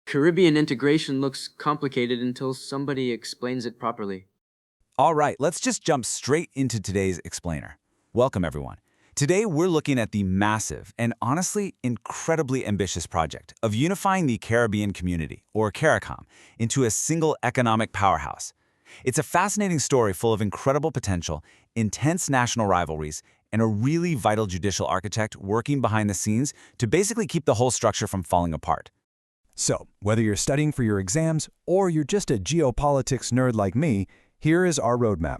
Caribbean integration looks complicated until somebody explains it properly. All right, let's just jump straight into today's explainer. Welcome, everyone. Today, we're looking at the massive and honestly incredibly ambitious project of unifying the Caribbean community, or CARICOM, into a single economic powerhouse. It's a fascinating story full of incredible potential, intense national rivalries, and a really vital judicial architect working behind the scenes to basically keep the whole structure from falling apart. So, whether you're studying for your exams or you're just a geopolitics nerd like me, here is our roadmap.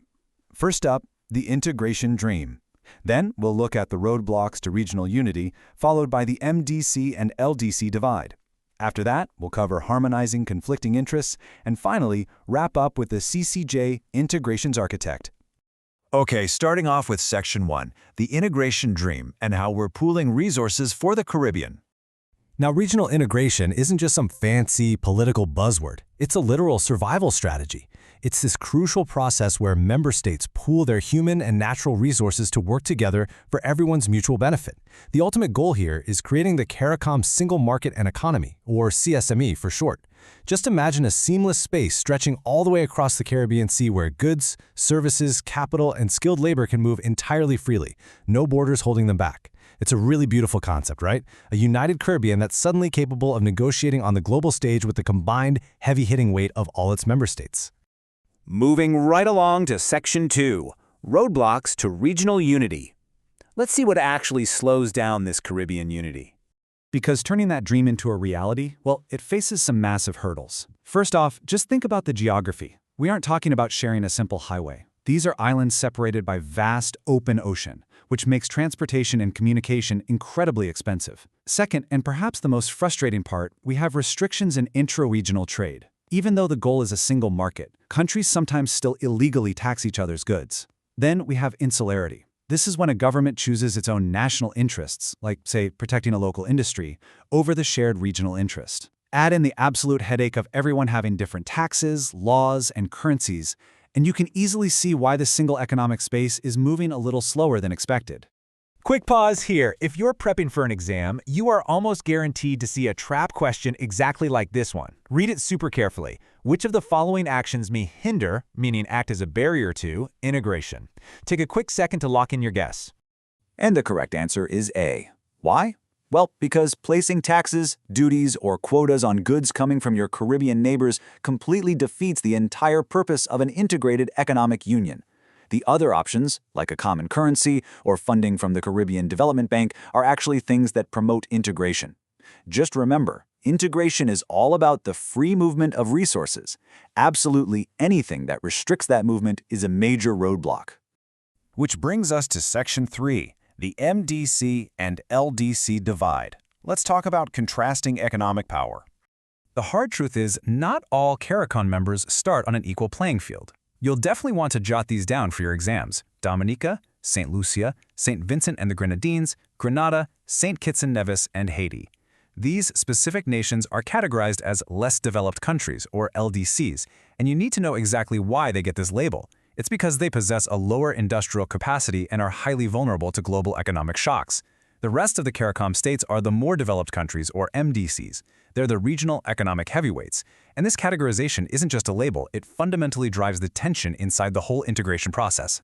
First up, the integration dream. Then we'll look at the roadblocks to regional unity, followed by the MDC and LDC divide. After that, we'll cover harmonizing conflicting interests, and finally, wrap up with the CCJ integrations architect. Okay, starting off with Section 1, the integration dream and how we're pooling resources for the Caribbean. Now, regional integration isn't just some fancy political buzzword. It's a literal survival strategy. It's this crucial process where member states pool their human and natural resources to work together for everyone's mutual benefit. The ultimate goal here is creating the CARICOM Single Market and Economy, or CSME for short. Just imagine a seamless space stretching all the way across the Caribbean Sea where goods, services, capital, and skilled labor can move entirely freely, no borders holding them back. It's a really beautiful concept, right? A united Caribbean that's suddenly capable of negotiating on the global stage with the combined, heavy-hitting weight of all its member states. Moving right along to Section 2, roadblocks to regional unity. Let's see what actually slows down this Caribbean unity. Because turning that dream into a reality, well, it faces some massive hurdles. First off, just think about the geography. We aren't talking about sharing a simple highway. These are islands separated by vast, open ocean, which makes transportation and communication incredibly expensive. Second, and perhaps the most frustrating part, we have restrictions in intra-regional trade. Even though the goal is a single market, countries sometimes still illegally tax each other's goods. Then we have insularity. This is when a government chooses its own national interests, like, say, protecting a local industry, over the shared regional interest. Add in the absolute headache of everyone having different taxes, laws, and currencies, and you can easily see why the single economic space is moving a little slower than expected. Quick pause here. If you're prepping for an exam, you are almost guaranteed to see a trap question exactly like this one. Read it super carefully. Which of the following actions may hinder, meaning act as a barrier to, integration? Take a quick second to lock in your guess. And the correct answer is A. Why? Well, because placing taxes, duties, or quotas on goods coming from your Caribbean neighbors completely defeats the entire purpose of an integrated economic union. The other options, like a common currency or funding from the Caribbean Development Bank, are actually things that promote integration. Just remember, integration is all about the free movement of resources. Absolutely anything that restricts that movement is a major roadblock. Which brings us to Section 3, the MDC and LDC divide. Let's talk about contrasting economic power. The hard truth is, not all CARICOM members start on an equal playing field. You'll definitely want to jot these down for your exams. Dominica, St. Lucia, St. Vincent and the Grenadines, Grenada, St. Kitts and Nevis, and Haiti. These specific nations are categorized as less developed countries, or LDCs, and you need to know exactly why they get this label. It's because they possess a lower industrial capacity and are highly vulnerable to global economic shocks. The rest of the CARICOM states are the more developed countries, or MDCs. They're the regional economic heavyweights. And this categorization isn't just a label, it fundamentally drives the tension inside the whole integration process.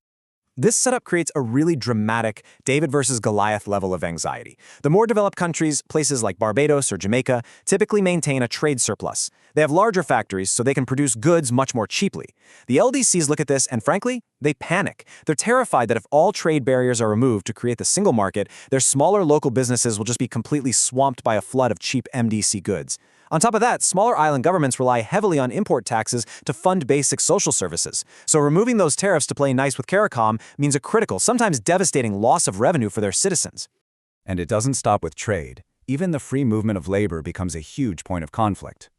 This setup creates a really dramatic David versus Goliath level of anxiety. The more developed countries, places like Barbados or Jamaica, typically maintain a trade surplus. They have larger factories, so they can produce goods much more cheaply. The LDCs look at this, and frankly, they panic. They're terrified that if all trade barriers are removed to create the single market, their smaller local businesses will just be completely swamped by a flood of cheap MDC goods. On top of that, smaller island governments rely heavily on import taxes to fund basic social services. So removing those tariffs to play nice with CARICOM means a critical, sometimes devastating loss of revenue for their citizens. And it doesn't stop with trade. Even the free movement of labor becomes a huge point of conflict.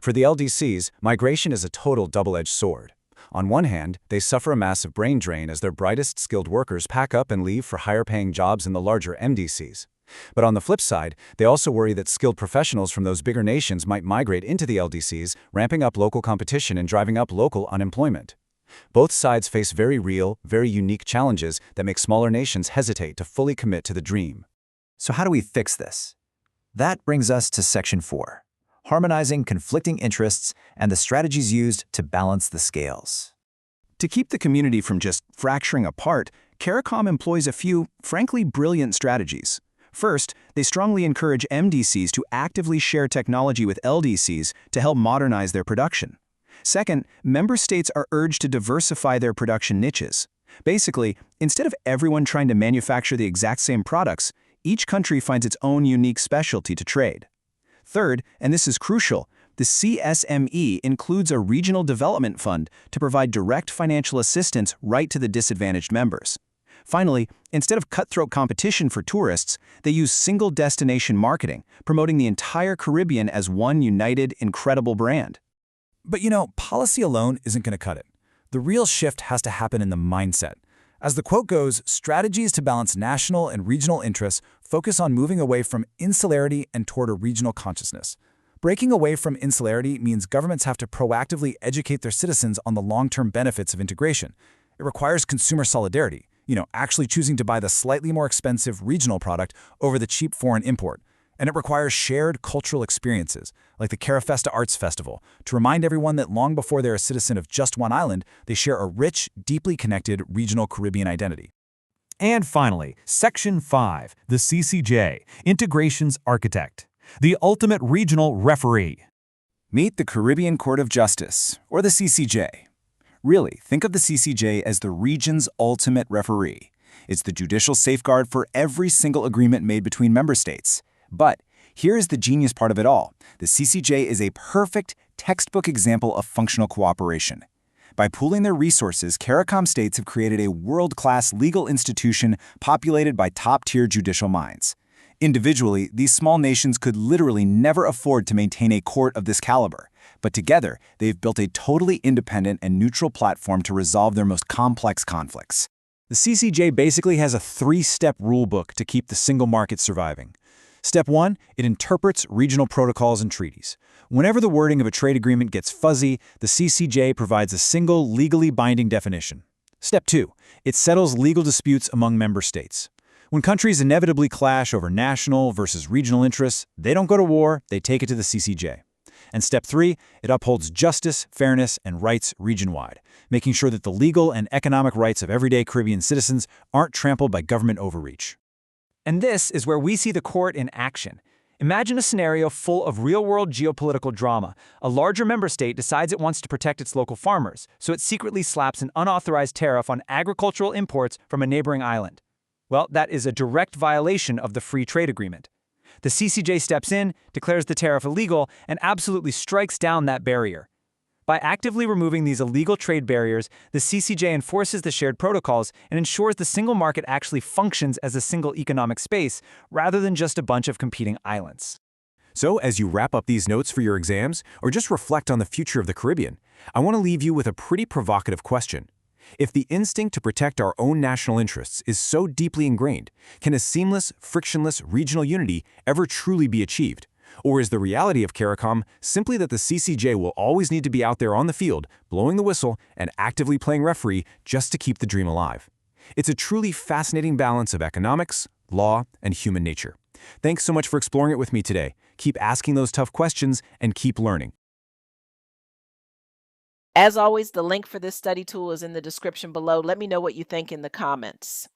For the LDCs, migration is a total double-edged sword. On one hand, they suffer a massive brain drain as their brightest skilled workers pack up and leave for higher-paying jobs in the larger MDCs. But on the flip side, they also worry that skilled professionals from those bigger nations might migrate into the LDCs, ramping up local competition and driving up local unemployment. Both sides face very real, very unique challenges that make smaller nations hesitate to fully commit to the dream. So how do we fix this? That brings us to Section 4, harmonizing conflicting interests and the strategies used to balance the scales. To keep the community from just fracturing apart, CARICOM employs a few, frankly, brilliant strategies. First, they strongly encourage MDCs to actively share technology with LDCs to help modernize their production. Second, member states are urged to diversify their production niches. Basically, instead of everyone trying to manufacture the exact same products, each country finds its own unique specialty to trade. Third, and this is crucial, the CSME includes a regional development fund to provide direct financial assistance right to the disadvantaged members. Finally, instead of cutthroat competition for tourists, they use single destination marketing, promoting the entire Caribbean as one united, incredible brand. But you know, policy alone isn't going to cut it. The real shift has to happen in the mindset. As the quote goes, strategies to balance national and regional interests focus on moving away from insularity and toward a regional consciousness. Breaking away from insularity means governments have to proactively educate their citizens on the long-term benefits of integration. It requires consumer solidarity, actually choosing to buy the slightly more expensive regional product over the cheap foreign import. And it requires shared cultural experiences, like the Carafesta Arts Festival, to remind everyone that long before they're a citizen of just one island, they share a rich, deeply connected regional Caribbean identity. And finally, Section 5, the CCJ, Integration's Architect, the ultimate regional referee. Meet the Caribbean Court of Justice, or the CCJ. Really, think of the CCJ as the region's ultimate referee. It's the judicial safeguard for every single agreement made between member states. But here is the genius part of it all. The CCJ is a perfect textbook example of functional cooperation. By pooling their resources, CARICOM states have created a world-class legal institution populated by top-tier judicial minds. Individually, these small nations could literally never afford to maintain a court of this caliber. But together, they've built a totally independent and neutral platform to resolve their most complex conflicts. The CCJ basically has a 3-step rulebook to keep the single market surviving. Step 1, it interprets regional protocols and treaties. Whenever the wording of a trade agreement gets fuzzy, the CCJ provides a single legally binding definition. Step 2, it settles legal disputes among member states. When countries inevitably clash over national versus regional interests, they don't go to war, they take it to the CCJ. And Step 3, it upholds justice, fairness, and rights region-wide, making sure that the legal and economic rights of everyday Caribbean citizens aren't trampled by government overreach. And this is where we see the court in action. Imagine a scenario full of real-world geopolitical drama. A larger member state decides it wants to protect its local farmers, so it secretly slaps an unauthorized tariff on agricultural imports from a neighboring island. Well, that is a direct violation of the free trade agreement. The CCJ steps in, declares the tariff illegal, and absolutely strikes down that barrier. By actively removing these illegal trade barriers, the CCJ enforces the shared protocols and ensures the single market actually functions as a single economic space rather than just a bunch of competing islands. So, as you wrap up these notes for your exams, or just reflect on the future of the Caribbean, I want to leave you with a pretty provocative question. If the instinct to protect our own national interests is so deeply ingrained, can a seamless, frictionless regional unity ever truly be achieved? Or is the reality of CARICOM simply that the CCJ will always need to be out there on the field, blowing the whistle and actively playing referee just to keep the dream alive? It's a truly fascinating balance of economics, law, and human nature. Thanks so much for exploring it with me today. Keep asking those tough questions and keep learning. As always, the link for this study tool is in the description below. Let me know what you think in the comments.